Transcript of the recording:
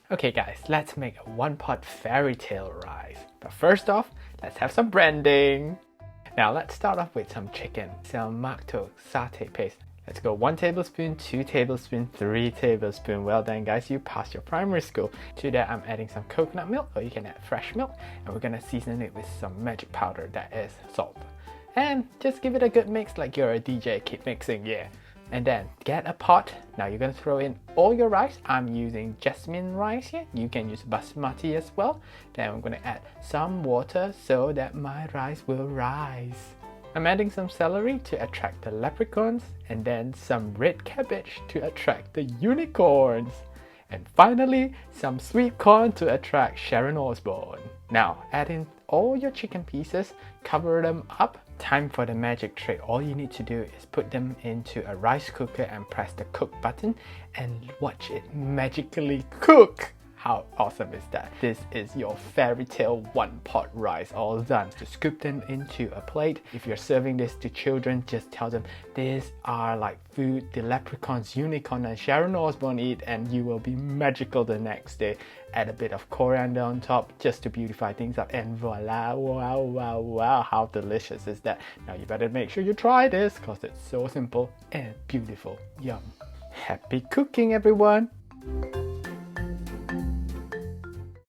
Okay guys, let's make a one-pot fairy tale rice. But first off, let's have some branding. Now let's start off with some chicken, some Mak Tok satay paste. Let's go 1 tablespoon, 2 tablespoons, 3 tablespoons. Well done guys, you passed your primary school. To that I'm adding some coconut milk, or you can add fresh milk. And we're gonna season it with some magic powder, that is salt. And just give it a good mix like you're a DJ, keep mixing, yeah. And then get a pot. Now you're gonna throw in all your rice. I'm using jasmine rice here. You can use basmati as well. Then I'm gonna add some water so that my rice will rise. I'm adding some celery to attract the leprechauns, and then some red cabbage to attract the unicorns. And finally, some sweet corn to attract Sharon Osbourne. Now, add in all your chicken pieces, cover them up. Time for the magic trick. All you need to do is put them into a rice cooker and press the cook button and watch it magically cook. How awesome is that? This is your fairy tale one-pot rice all done. To scoop them into a plate. If you're serving this to children, just tell them these are like food the leprechauns, unicorn and Sharon Osbourne eat, and you will be magical the next day. Add a bit of coriander on top just to beautify things up, and voila, wow, wow, wow, how delicious is that? Now you better make sure you try this because it's so simple and beautiful. Yum. Happy cooking everyone!